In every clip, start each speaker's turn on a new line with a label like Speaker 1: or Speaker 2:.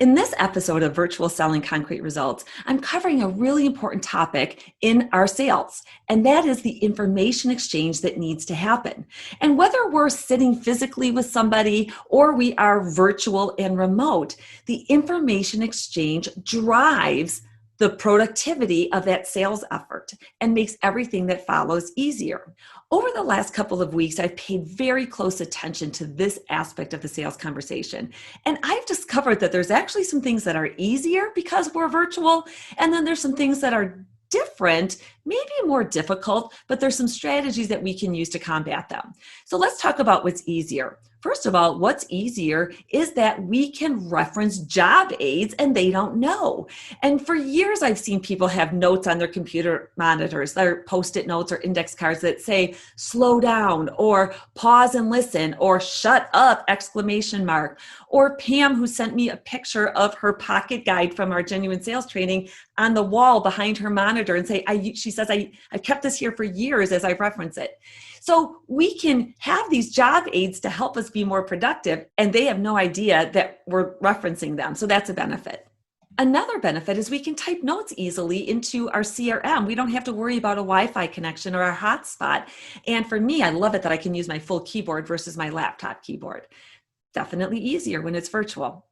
Speaker 1: In this episode of Virtual Selling Concrete Results, I'm covering a really important topic in our sales, and that is the information exchange that needs to happen. And whether we're sitting physically with somebody or we are virtual and remote, the information exchange drives the productivity of that sales effort and makes everything that follows easier. Over the last couple of weeks, I've paid very close attention to this aspect of the sales conversation. And I've discovered that there's actually some things that are easier because we're virtual, and then there's some things that are different, maybe more difficult, but there's some strategies that we can use to combat them. So let's talk about what's easier. First of all, what's easier is that we can reference job aids and they don't know. And for years, I've seen people have notes on their computer monitors, their Post-it notes or index cards that say, slow down, or pause and listen, or shut up, ! Or Pam, who sent me a picture of her pocket guide from our Genuine Sales training on the wall behind her monitor and she says, I've kept this here for years as I reference it. So we can have these job aids to help us be more productive, and they have no idea that we're referencing them. So that's a benefit. Another benefit is we can type notes easily into our CRM. We don't have to worry about a Wi-Fi connection or a hotspot. And for me, I love it that I can use my full keyboard versus my laptop keyboard. Definitely easier when it's virtual.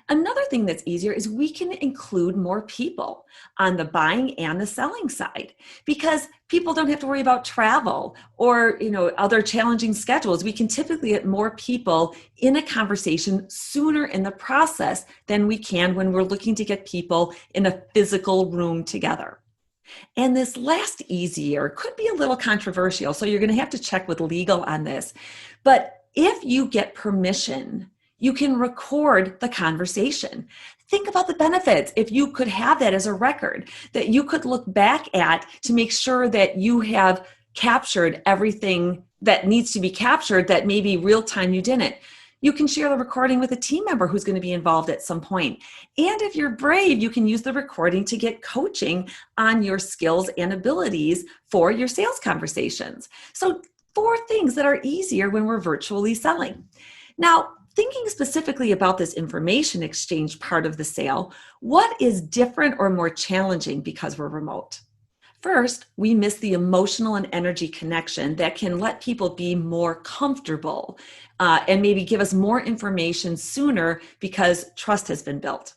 Speaker 1: Another thing that's easier is we can include more people on the buying and the selling side because people don't have to worry about travel or, other challenging schedules. We can typically get more people in a conversation sooner in the process than we can when we're looking to get people in a physical room together. And this last easier could be a little controversial, so you're going to have to check with legal on this. But if you get permission, you can record the conversation. Think about the benefits. If you could have that as a record that you could look back at to make sure that you have captured everything that needs to be captured that maybe real time you didn't. You can share the recording with a team member who's going to be involved at some point. And if you're brave, you can use the recording to get coaching on your skills and abilities for your sales conversations. So 4 things that are easier when we're virtually selling. Now, thinking specifically about this information exchange part of the sale, what is different or more challenging because we're remote? First, we miss the emotional and energy connection that can let people be more comfortable and maybe give us more information sooner because trust has been built.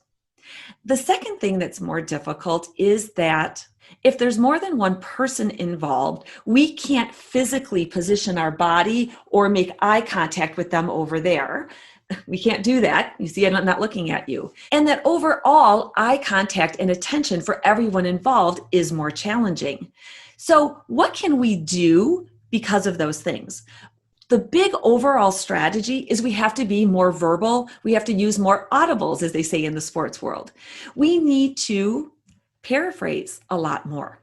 Speaker 1: The second thing that's more difficult is that if there's more than one person involved, we can't physically position our body or make eye contact with them over there. We can't do that. You see, I'm not looking at you. And that overall eye contact and attention for everyone involved is more challenging. So what can we do because of those things? The big overall strategy is we have to be more verbal. We have to use more audibles, as they say in the sports world. We need to paraphrase a lot more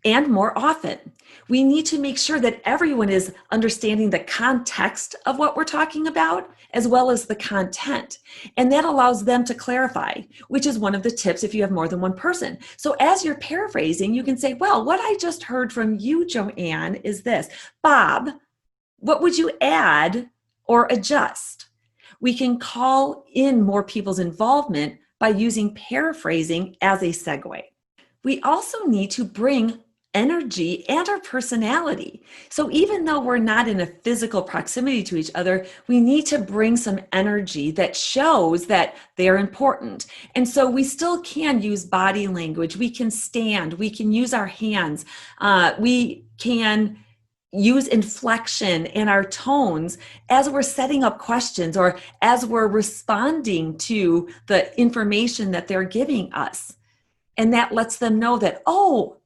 Speaker 1: and more often. We need to make sure that everyone is understanding the context of what we're talking about, as well as the content. And that allows them to clarify, which is one of the tips if you have more than one person. So as you're paraphrasing, you can say, well, what I just heard from you, Joanne, is this. Bob, what would you add or adjust? We can call in more people's involvement by using paraphrasing as a segue. We also need to bring energy and our personality. So even though we're not in a physical proximity to each other, we need to bring some energy that shows that they're important. And so we still can use body language. We can stand, we can use our hands, we can use inflection and our tones as we're setting up questions or as we're responding to the information that they're giving us. And that lets them know that, oh,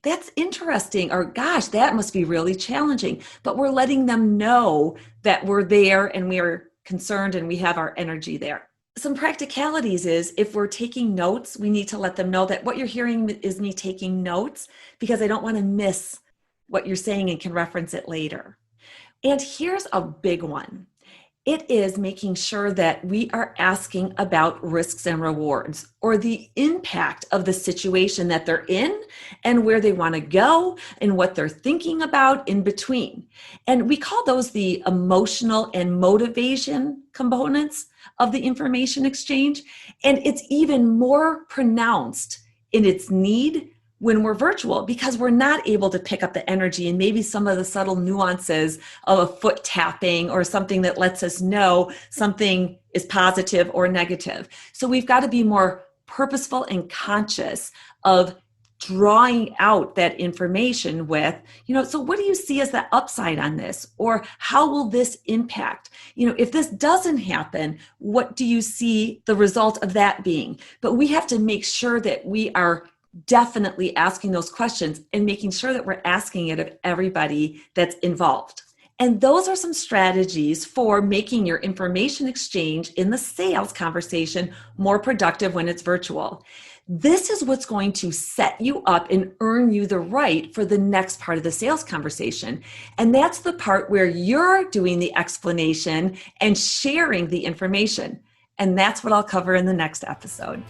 Speaker 1: that's interesting, or gosh, that must be really challenging. But we're letting them know that we're there and we are concerned and we have our energy there. Some practicalities is if we're taking notes, we need to let them know that what you're hearing is me taking notes because I don't want to miss what you're saying and can reference it later. And here's a big one. It is making sure that we are asking about risks and rewards, or the impact of the situation that they're in and where they want to go and what they're thinking about in between. And we call those the emotional and motivation components of the information exchange. And it's even more pronounced in its need when we're virtual, because we're not able to pick up the energy and maybe some of the subtle nuances of a foot tapping or something that lets us know something is positive or negative. So we've got to be more purposeful and conscious of drawing out that information with, so what do you see as the upside on this? Or how will this impact? If this doesn't happen, what do you see the result of that being? But we have to make sure that we are definitely asking those questions and making sure that we're asking it of everybody that's involved. And those are some strategies for making your information exchange in the sales conversation more productive when it's virtual. This is what's going to set you up and earn you the right for the next part of the sales conversation. And that's the part where you're doing the explanation and sharing the information. And that's what I'll cover in the next episode.